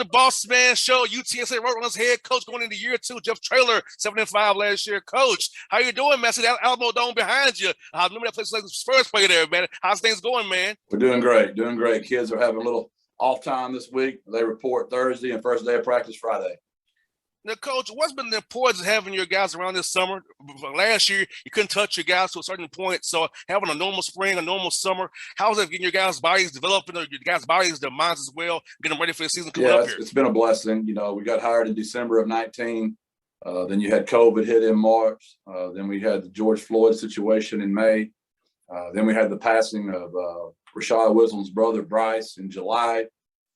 Bossman show. UTSA Roadrunners head coach going into year two. Jeff Traylor, 7-5 last year. Coach, how you doing, man? See that Alamo Dome behind you. I remember that place like the first play there, man. How's things going, man? We're doing great. Doing great. Kids are having a little off time this week. They report Thursday and first day of practice Friday. Now, Coach, what's been the importance of having your guys around this summer? Last year, you couldn't touch your guys to a certain point. So having a normal spring, a normal summer, how's that getting your guys' bodies developing, your guys' bodies, their minds as well, getting them ready for the season coming up here? It's been a blessing. You know, we got hired in December of 19. Then you had COVID hit in March. Then we had the George Floyd situation in May. Then we had the passing of Rashad Wisdom's brother, Bryce, in July.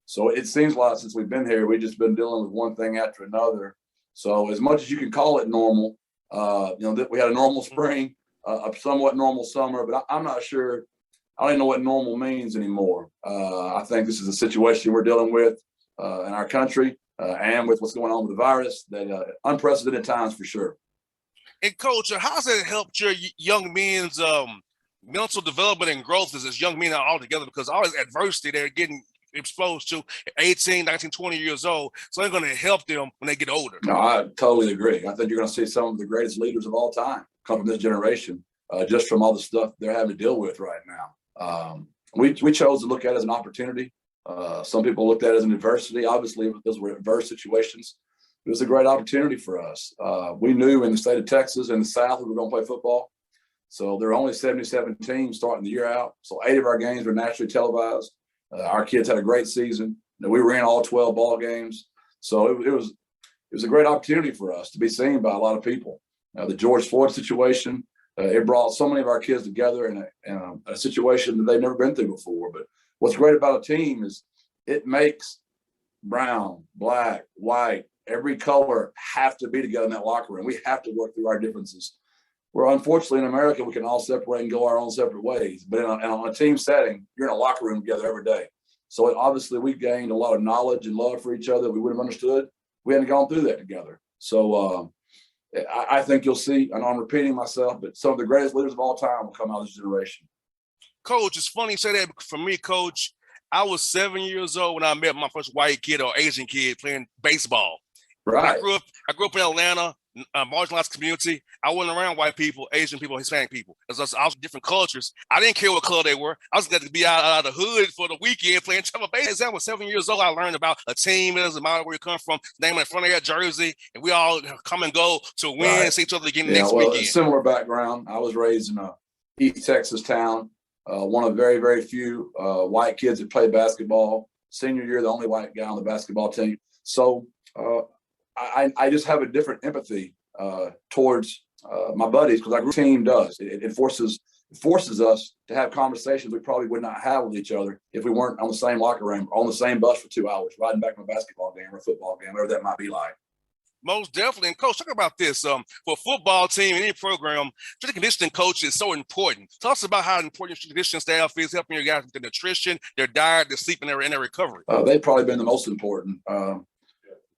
So it seems like since we've been here, we've just been dealing with one thing after another. So as much as you can call it normal, we had a normal spring, a somewhat normal summer, but I'm not sure. I don't even know what normal means anymore. I think this is a situation we're dealing with in our country and with what's going on with the virus, that unprecedented times for sure. And Coach, how's that helped your young men's mental development and growth as young men all together? Because all this adversity they're getting exposed to 18, 19, 20 years old. So they're going to help them when they get older. No, I totally agree. I think you're going to see some of the greatest leaders of all time come from this generation, just from all the stuff they're having to deal with right now. We chose to look at it as an opportunity. Some people looked at it as an adversity. Obviously, those were adverse situations. It was a great opportunity for us. We knew in the state of Texas and the South we were going to play football. So there are only 77 teams starting the year out. So 8 of our games were nationally televised. Our kids had a great season. We ran all 12 ball games. So it was a great opportunity for us to be seen by a lot of people. The George Floyd situation, it brought so many of our kids together in a situation that they've never been through before. But what's great about a team is it makes brown, black, white, every color have to be together in that locker room. We have to work through our differences. Where unfortunately in America, we can all separate and go our own separate ways. But on a team setting, you're in a locker room together every day. So obviously we gained a lot of knowledge and love for each other we would have understood. We hadn't gone through that together. So I think you'll see, and I'm repeating myself, but some of the greatest leaders of all time will come out of this generation. Coach, it's funny you say that. For me, Coach, I was 7 years old when I met my first white kid or Asian kid playing baseball. Right. I grew up in Atlanta, a marginalized community. I wasn't around white people, Asian people, Hispanic people. I was different cultures. I didn't care what color they were. I was glad to be out of the hood for the weekend playing travel baseball. I was 7 years old. I learned about a team. It doesn't matter where you come from. Name in front of your jersey, and we all come and go to win and see each other again next weekend. Similar background. I was raised in a East Texas town. One of very, very few white kids that played basketball. Senior year, the only white guy on the basketball team. So I just have a different empathy towards my buddies because our team does. It forces us to have conversations we probably would not have with each other if we weren't on the same locker room, on the same bus for 2 hours, riding back from a basketball game or a football game, whatever that might be like. Most definitely. And Coach, talk about this. For a football team, any program, strength and conditioning coach is so important. Tell us about how important your conditioning staff is, helping your guys with their nutrition, their diet, their sleep, and their recovery. They've probably been the most important.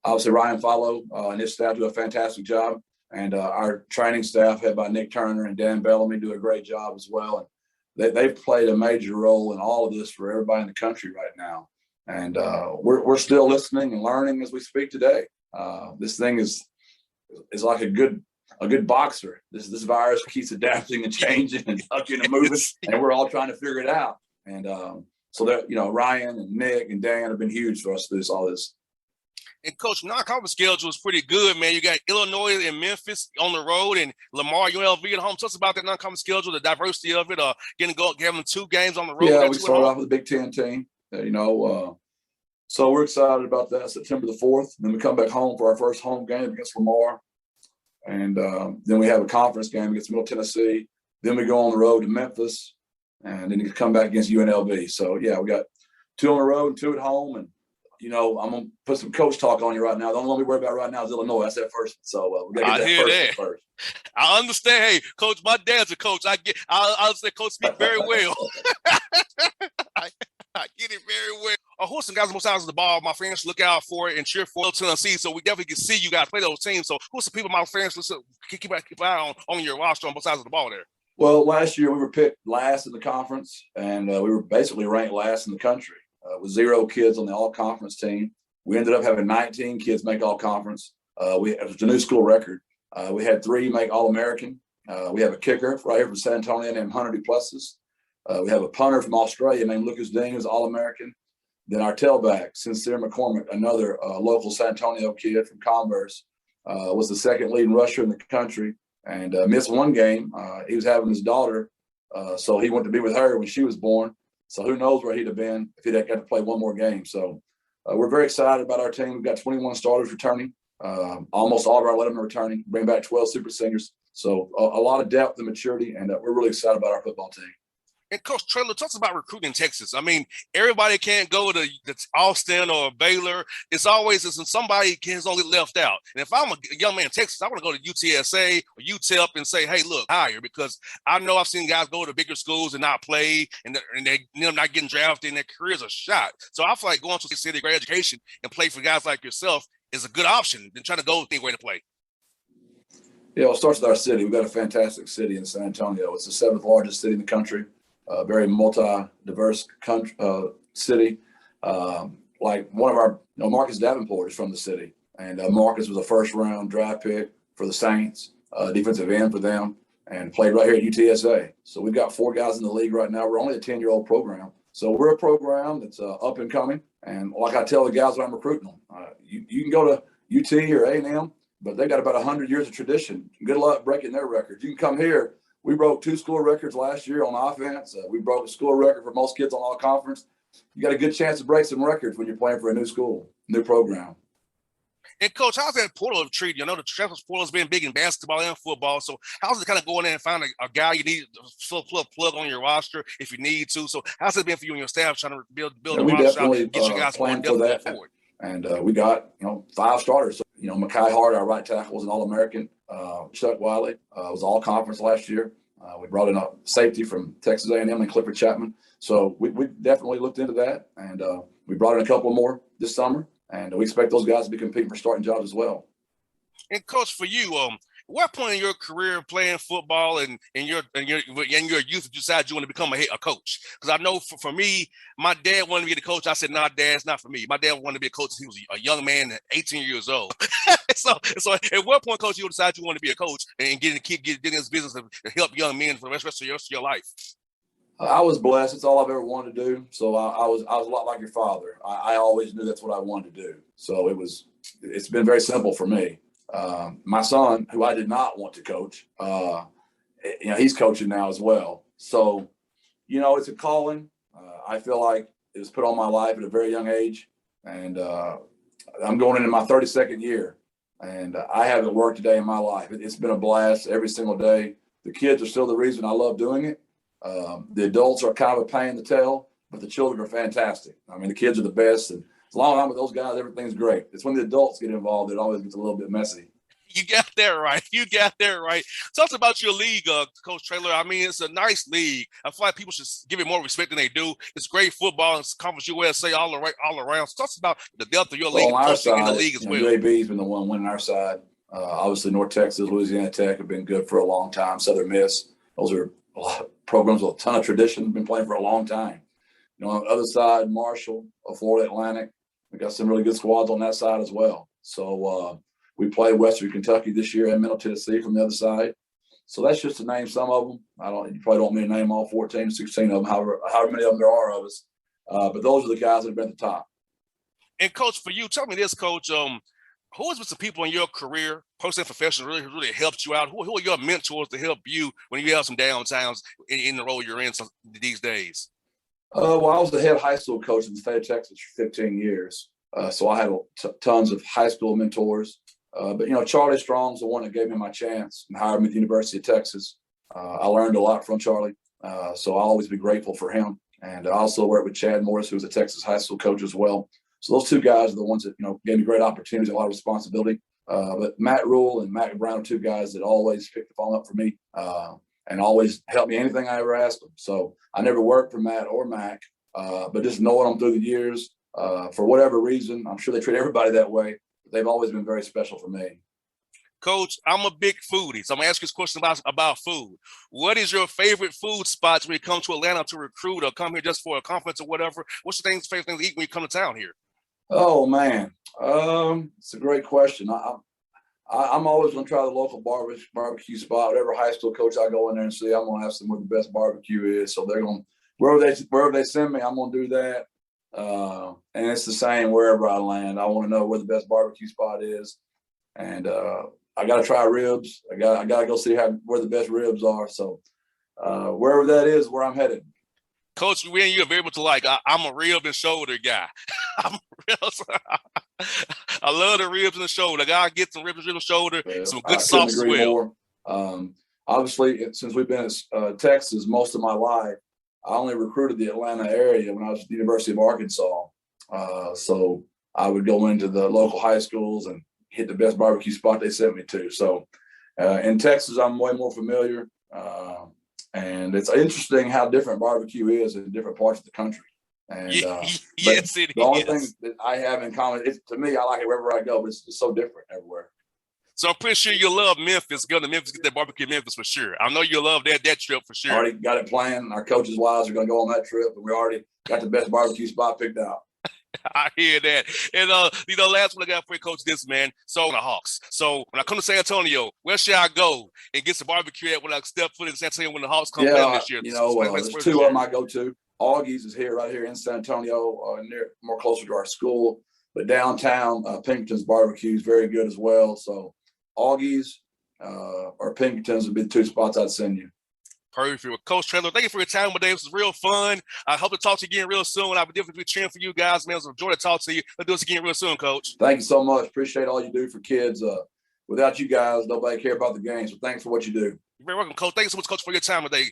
Obviously, Ryan Follow and his staff do a fantastic job. And our training staff, head by Nick Turner and Dan Bellamy, do a great job as well. And they've played a major role in all of this for everybody in the country right now. And we're still listening and learning as we speak today. This thing is like a good boxer. This virus keeps adapting and changing and ducking and moving, and we're all trying to figure it out. And so that Ryan and Nick and Dan have been huge for us through all this. And Coach, non-conference schedule is pretty good, man. You got Illinois and Memphis on the road, and Lamar, UNLV at home. Tell us about that non-conference schedule, the diversity of it. Having 2 games on the road. Yeah, we started off with a Big Ten team. So we're excited about that. September the 4th. Then we come back home for our first home game against Lamar, and then we have a conference game against Middle Tennessee. Then we go on the road to Memphis, and then you come back against UNLV. So yeah, we got 2 on the road and 2 at home, and. I'm going to put some coach talk on you right now. The only one we worry about right now is Illinois. That's that first. So we got to get that first. I understand. Hey, Coach, my dad's a coach. I'll say Coach speak very well. I get it very well. Who are some guys on both sides of the ball my friends look out for it and cheer for Tennessee? So we definitely can see you guys play those teams. So who's some people my friends keep an eye on your roster on both sides of the ball there? Well, last year we were picked last in the conference, and we were basically ranked last in the country. With 0 kids on the all-conference team. We ended up having 19 kids make all conference. It was a new school record. We had 3 make All-American. We have a kicker right here from San Antonio named Hunter Duplessis. We have a punter from Australia named Lucas Dean, who's All-American. Then our tailback, Sincere McCormick, another local San Antonio kid from Converse, was the second leading rusher in the country and missed 1 game. He was having his daughter, so he went to be with her when she was born. So who knows where he'd have been if he'd had to play 1 more game. So we're very excited about our team. We've got 21 starters returning. Almost all of our lettermen returning. Bring back 12 super seniors. So a lot of depth and maturity, and we're really excited about our football team. And Coach Traylor, talks about recruiting in Texas. I mean, everybody can't go to Austin or Baylor. It's always somebody is only left out. And if I'm a young man in Texas, I want to go to UTSA or UTEP and say, hey, look, hire, because I know I've seen guys go to bigger schools and not play, and they not getting drafted, and their careers are shot. So I feel like going to a city, great education, and play for guys like yourself is a good option than trying to go anywhere to play. Yeah, well, it starts with our city. We've got a fantastic city in San Antonio. It's the 7th largest city in the country. Very multi-diverse city. Like one of our, Marcus Davenport is from the city, and Marcus was a 1st-round draft pick for the Saints, defensive end for them, and played right here at UTSA. So we've got 4 guys in the league right now. We're only a 10-year-old program, so we're a program that's up and coming. And like I tell the guys when I'm recruiting them, you can go to UT or A&M, but they got about 100 years of tradition. Good luck breaking their records. You can come here. We broke 2 school records last year on offense. We broke a school record for most kids on all conference. You got a good chance to break some records when you're playing for a new school, new program. And Coach, how's that portal treated? You know, the transfer portal has been big in basketball and football. So how's it kind of going in and find a guy you need to plug on your roster if you need to? So how's it been for you and your staff trying to build a roster out, get you guys plan for that forward? And we got 5 starters. So, Mekhi Hart, our right tackle, was an All-American. Chuck Wiley was all conference last year. We brought in a safety from Texas A&M and Clifford Chapman. So we definitely looked into that, and we brought in a couple more this summer, and we expect those guys to be competing for starting jobs as well. And Coach, for you, what point in your career playing football and in your youth you decided you want to become a coach? Because I know for me, my dad wanted me to be a coach. I said, "Nah, Dad, it's not for me." My dad wanted to be a coach. He was a young man, 18 years old. so at what point, Coach, you decided you want to be a coach and get in this business to help young men for the rest of your life? I was blessed. It's all I've ever wanted to do. So I was a lot like your father. I always knew that's what I wanted to do. So it's been very simple for me. My son, who I did not want to coach, he's coaching now as well. So, it's a calling. I feel like it was put on my life at a very young age, and I'm going into my 32nd year, and I haven't worked a day in my life. It's been a blast every single day. The kids are still the reason I love doing it. The adults are kind of a pain in the tail, but the children are fantastic. I mean, the kids are the best, and as long as I'm with those guys, everything's great. It's when the adults get involved, it always gets a little bit messy. You got that right. Talk about your league, Coach Traylor. I mean, it's a nice league. I feel like people should give it more respect than they do. It's great football. It's Conference USA all around. So talk about the depth of your league, on our side, in the league as well. UAB's been the one winning our side. Obviously, North Texas, Louisiana Tech have been good for a long time. Southern Miss, those are programs with a ton of tradition, been playing for a long time. On the other side, Marshall, Florida Atlantic, we got some really good squads on that side as well. So we play Western Kentucky this year and Middle Tennessee from the other side. So that's just to name some of them. You probably don't want me to name all 14, 16 of them, however many of them there are of us. But those are the guys that have been at the top. And Coach, for you, tell me this, Coach. Who has been some people in your career, personal and professional, really helped you out? Who are your mentors to help you when you have some downtimes in the role you're in these days? Well, I was the head high school coach in the state of Texas for 15 years. So I had tons of high school mentors. But Charlie Strong's the one that gave me my chance and hired me at the University of Texas. I learned a lot from Charlie. So I'll always be grateful for him. And I also worked with Chad Morris, who was a Texas high school coach as well. So those 2 guys are the ones that, gave me great opportunities, a lot of responsibility. But Matt Rule and Matt Brown are 2 guys that always picked the phone up for me and always helped me anything I ever asked them. So I never worked for Matt or Mac, but just knowing them through the years, for whatever reason, I'm sure they treat everybody that way. But they've always been very special for me. Coach, I'm a big foodie, so I'm going to ask you this question about food. What is your favorite food spots when you come to Atlanta to recruit or come here just for a conference or whatever? What's your favorite thing to eat when you come to town here? Oh man, it's a great question. I'm always going to try the local barbecue spot. Whatever high school coach I go in there and see, I'm going to ask them where the best barbecue is. So they're going wherever they send me, I'm going to do that. And it's the same wherever I land. I want to know where the best barbecue spot is, and I got to try ribs. I got to go see where the best ribs are. So wherever that is, where I'm headed. Coach, we and you are very much alike. I'm a rib and shoulder guy. I'm real. I love the ribs and the shoulder. I gotta get some ribs and shoulder, some good sauce as well. More. Obviously, since we've been in Texas most of my life, I only recruited the Atlanta area when I was at the University of Arkansas. So I would go into the local high schools and hit the best barbecue spot they sent me to. So in Texas, I'm way more familiar. And it's interesting how different barbecue is in different parts of the country. And yes, it is. The only thing that I have in common, to me, I like it wherever I go, but it's so different everywhere. So I'm pretty sure you love Memphis. Go to Memphis, get that barbecue in Memphis for sure. I know you love that trip for sure. Already got it planned. Our coaches' wives are going to go on that trip, and we already got the best barbecue spot picked out. I hear that. And last one I got for you, Coach, this man. So the Hawks. So when I come to San Antonio, where should I go and get some barbecue at when I step foot in San Antonio when the Hawks come down this year? There's two of them I go to. Augie's is right here in San Antonio, more closer to our school. But downtown, Pinkerton's barbecue is very good as well. So Augie's or Pinkerton's would be the two spots I'd send you. Perfect. Well, Coach Traylor, thank you for your time today. This was real fun. I hope to talk to you again real soon. I'll definitely be cheering for you guys, man. It was a joy to talk to you. Let's do this again real soon, Coach. Thank you so much. Appreciate all you do for kids. Without you guys, nobody care about the game. So thanks for what you do. You're very welcome, Coach. Thank you so much, Coach, for your time today.